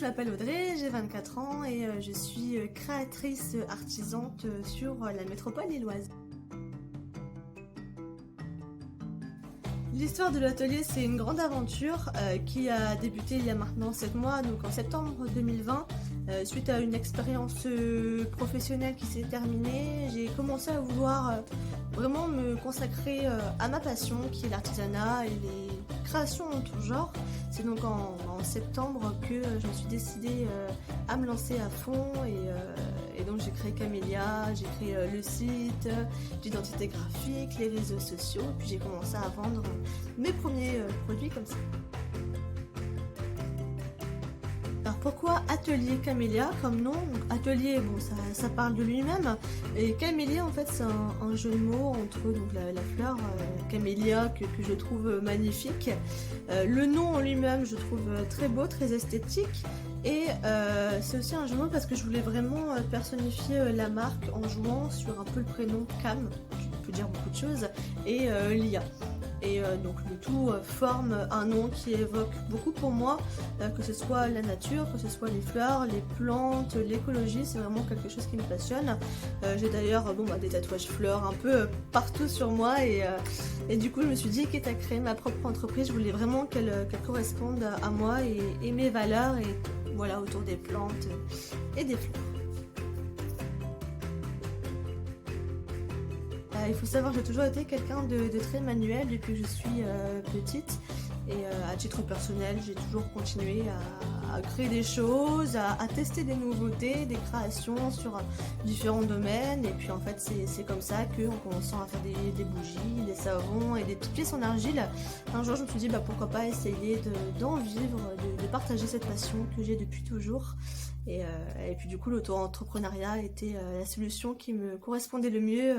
je m'appelle Audrey, j'ai 24 ans et je suis créatrice artisante sur la métropole lilloise. L'histoire de l'atelier, c'est une grande aventure qui a débuté il y a maintenant 7 mois, donc en septembre 2020. Suite à une expérience professionnelle qui s'est terminée, j'ai commencé à vouloir vraiment me consacrer à ma passion qui est l'artisanat et les créations en tout genre. C'est donc en septembre que je me suis décidée à me lancer à fond et donc j'ai créé Camélia, j'ai créé le site, l'identité graphique, les réseaux sociaux, puis j'ai commencé à vendre mes premiers produits comme ça. Alors pourquoi Atelier Camélia comme nom? Atelier, bon, ça parle de lui-même, et Camélia en fait c'est un jeu de mots entre donc, la fleur Camélia que je trouve magnifique. Le nom en lui-même je trouve très beau, très esthétique, et c'est aussi un jeu de mots parce que je voulais vraiment personnifier la marque en jouant sur un peu le prénom Cam, qui peut dire beaucoup de choses, et Lia. Et donc le tout forme un nom qui évoque beaucoup pour moi, que ce soit la nature, que ce soit les fleurs, les plantes, l'écologie, c'est vraiment quelque chose qui me passionne. J'ai d'ailleurs des tatouages fleurs un peu partout sur moi et du coup je me suis dit quitte à créer ma propre entreprise, je voulais vraiment qu'elle corresponde à moi et mes valeurs et voilà autour des plantes et des fleurs. Il faut savoir que j'ai toujours été quelqu'un de très manuel depuis que je suis petite et à titre personnel j'ai toujours continué à créer des choses, à tester des nouveautés, des créations sur différents domaines et puis en fait c'est comme ça qu'en commençant à faire des bougies, des savons et des petites pièces en argile, un jour je me suis dit pourquoi pas essayer d'en vivre, de partager cette passion que j'ai depuis toujours. Et puis du coup l'auto-entrepreneuriat était la solution qui me correspondait le mieux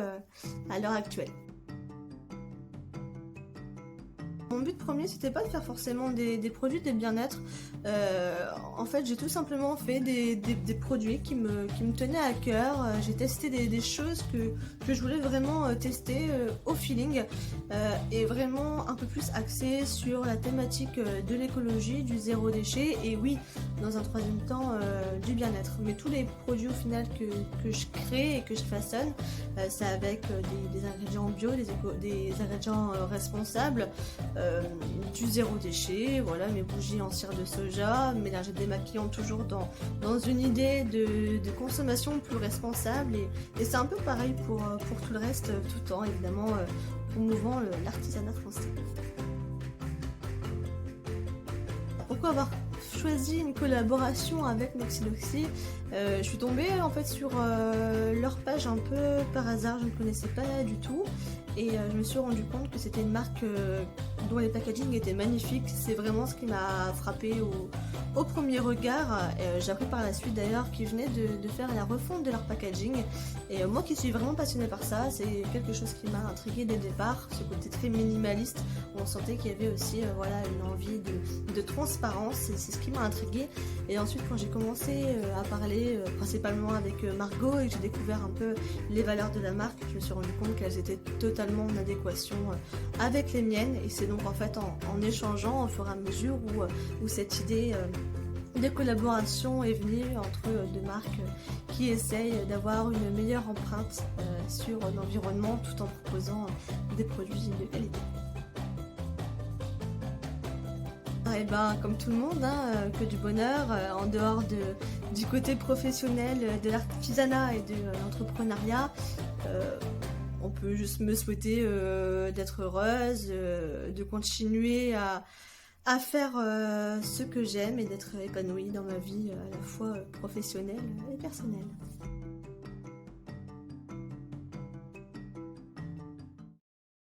à l'heure actuelle. Mon but premier c'était pas de faire forcément des produits de bien-être, en fait j'ai tout simplement fait des produits qui me tenaient à cœur, j'ai testé des choses que je voulais vraiment tester au feeling et vraiment un peu plus axé sur la thématique de l'écologie, du zéro déchet et oui dans un troisième temps du bien-être. Mais tous les produits au final que je crée et que je façonne, c'est avec des ingrédients bio, des ingrédients responsables, du zéro déchet, voilà mes bougies en cire de soja, mélanger démaquillant toujours dans une idée de consommation plus responsable et c'est un peu pareil pour tout le reste, tout en évidemment promouvant l'artisanat français. Pourquoi avoir choisi une collaboration avec Moxiloxy? Je suis tombée en fait sur leur page un peu par hasard, je ne connaissais pas du tout et je me suis rendu compte que c'était une marque dont les packaging étaient magnifiques. C'est vraiment ce qui m'a frappé au premier regard. J'ai appris par la suite d'ailleurs qu'ils venaient de faire la refonte de leur packaging et moi qui suis vraiment passionnée par ça, c'est quelque chose qui m'a intriguée dès le départ, ce côté très minimaliste où on sentait qu'il y avait aussi une envie de transparence et c'est ce qui m'a intriguée. Et ensuite quand j'ai commencé à parler principalement avec Margot et que j'ai découvert un peu les valeurs de la marque, je me suis rendu compte qu'elles étaient totalement en adéquation avec les miennes et c'est donc en fait en échangeant au fur et à mesure où cette idée de collaboration est venue entre deux marques qui essayent d'avoir une meilleure empreinte sur l'environnement tout en proposant des produits de qualité. Et comme tout le monde, que du bonheur, en dehors du côté professionnel de l'artisanat et de l'entrepreneuriat. On peut juste me souhaiter d'être heureuse, de continuer à faire ce que j'aime et d'être épanouie dans ma vie à la fois professionnelle et personnelle.